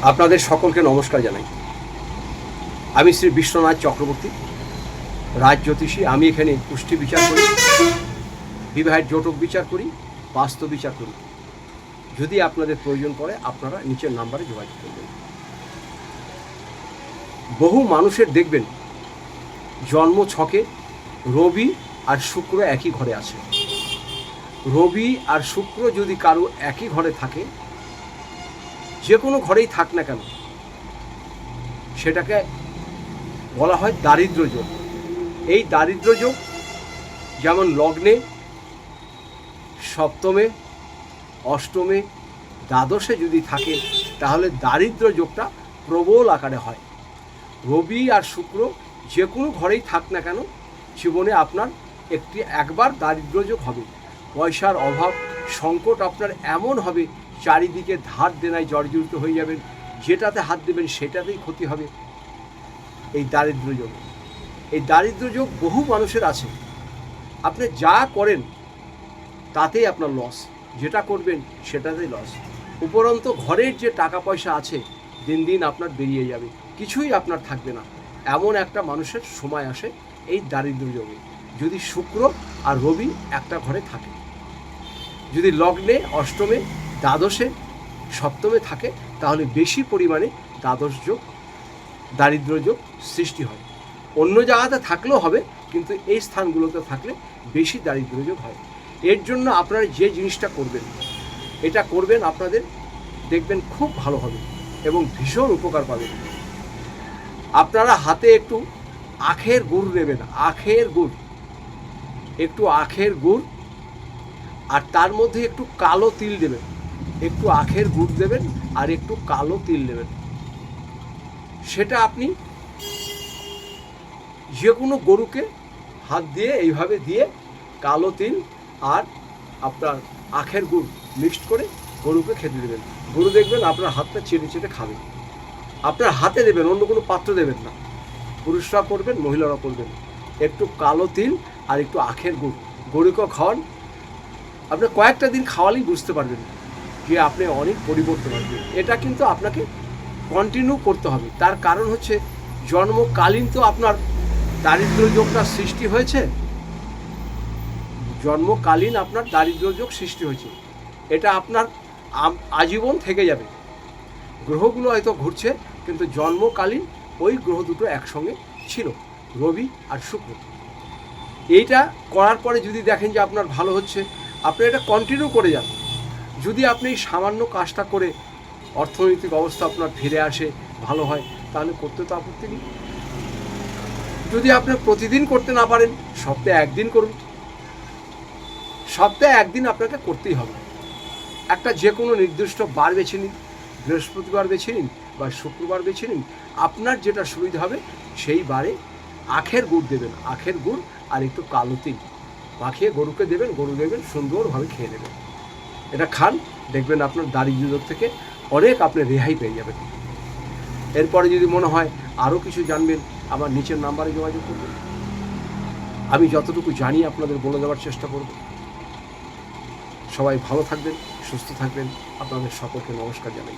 আপনাদের সকলকে নমস্কার জানাই। আমি শ্রী বিশ্বনাথ চক্রবর্তী, রাজ জ্যোতিষী। আমি এখানে পুষ্টি বিচার করি, বিবাহের জটক বিচার করি, বাস্তু বিচার করি। যদি আপনাদের প্রয়োজন পড়ে আপনারা নিচের নাম্বারে যোগাযোগ করবেন। বহু মানুষের দেখবেন জন্ম ছকে রবি আর শুক্র একই ঘরে আছে। রবি আর শুক্র যদি কারো একই ঘরে থাকে, যে কোনো ঘরেই থাক না কেন, সেটাকে বলা হয় দারিদ্র যোগ। এই দারিদ্র যোগ যেমন লগ্নে, সপ্তমে, অষ্টমে, দ্বাদশে যদি থাকে, তাহলে দারিদ্র যোগটা প্রবল আকারে হয়। রবি আর শুক্র যে কোনো ঘরেই থাক না কেন, জীবনে আপনার একবার দারিদ্র যোগ হবে। পয়সার অভাব, সংকট আপনার এমন হবে, চারিদিকে ধার দেনায় জর্জরিত হয়ে যাবেন। যেটাতে হাত দেবেন সেটাতেই ক্ষতি হবে। এই দারিদ্র যোগ, এই দারিদ্র যোগ বহু মানুষের আছে। আপনি যা করেন তাতেই আপনার লস, যেটা করবেন সেটাতেই লস। উপরন্ত ঘরের যে টাকা পয়সা আছে দিন দিন আপনার বেরিয়ে যাবে, কিছুই আপনার থাকবে না। এমন একটা মানুষের সময় আসে এই দারিদ্র যোগে, যদি শুক্র আর রবি একটা ঘরে থাকে। যদি লগ্নে, অষ্টমে, দ্বাদশে, সপ্তমে থাকে, তাহলে বেশি পরিমাণে দ্বাদশ যোগ, দারিদ্র যোগ সৃষ্টি হয়। অন্য জায়গাতে থাকলেও হবে, কিন্তু এই স্থানগুলোতে থাকলে বেশি দারিদ্র যোগ হয়। এর জন্য আপনারা যে জিনিসটা করবেন, এটা করবেন, আপনাদের দেখবেন খুব ভালো হবে এবং ভীষণ উপকার পাবেন। আপনারা হাতে একটু আখের গুড় নেবেন, আখের গুড়, একটু আখের গুড়, আর তার মধ্যে একটু কালো তিল দেবেন। একটু আখের গুড় দেবেন আর একটু কালো তিল দেবেন। সেটা আপনি যে কোনো গরুকে হাত দিয়ে এইভাবে দিয়ে কালো তিল আর আপনার আখের গুড় মিক্সড করে গরুকে খেতে দেবেন। গরু দেখবেন আপনার হাতটা চেটে চেটে খাবে। আপনার হাতে দেবেন, অন্য কোনো পাত্র দেবেন না। পুরুষরা করবেন, মহিলারা করবেন। একটু কালো তিল আর একটু আখের গুড় গরুকে খাওয়ান। আপনি কয়েকটা দিন খাওয়ালেই বুঝতে পারবেন যে আপনি অনেক পরিবর্তন আসবে। এটা কিন্তু আপনাকে কন্টিনিউ করতে হবে। তার কারণ হচ্ছে জন্মকালীন তো আপনার দারিদ্র যোগটা সৃষ্টি হয়েছে। জন্মকালীন আপনার দারিদ্র যোগ সৃষ্টি হয়েছে, এটা আপনার আজীবন থেকে যাবে। গ্রহগুলো হয়তো ঘুরছে, কিন্তু জন্মকালীন ওই গ্রহ দুটো একসঙ্গে ছিল, রবি আর শুক্র। এইটা করার পরে যদি দেখেন যে আপনার ভালো হচ্ছে, আপনি এটা কন্টিনিউ করে যান। যদি আপনি এই সামান্য কাজটা করে অর্থনৈতিক অবস্থা আপনার ফিরে আসে, ভালো হয়, তাহলে করতে তো আপত্তি নেই। যদি আপনি প্রতিদিন করতে না পারেন, সপ্তাহে একদিন করুন। সপ্তাহে একদিন আপনাকে করতেই হবে। একটা যে কোনো নির্দিষ্ট বার বেছে নিন, বৃহস্পতিবার বেছে নিন বা শুক্রবার বেছে নিন। আপনার যেটা সুবিধা হবে সেই বারে আখের গুড় দেবেন, আখের গুড় আর একটু কালো তিল মাখিয়ে গরুকে দেবেন। গরু দেখবেন সুন্দরভাবে খেয়ে নেবেন। এটা খান, দেখবেন আপনার দারিদ্র যোগ থেকে অনেক আপনি রেহাই পেয়ে যাবেন। এরপরে যদি মনে হয় আরও কিছু জানবেন, আমার নিচের নাম্বারে যোগাযোগ করবেন। আমি যতটুকু জানি আপনাদের বলে দেওয়ার চেষ্টা করব। সবাই ভালো থাকবেন, সুস্থ থাকবেন। আপনাদের সকলকে নমস্কার জানাই।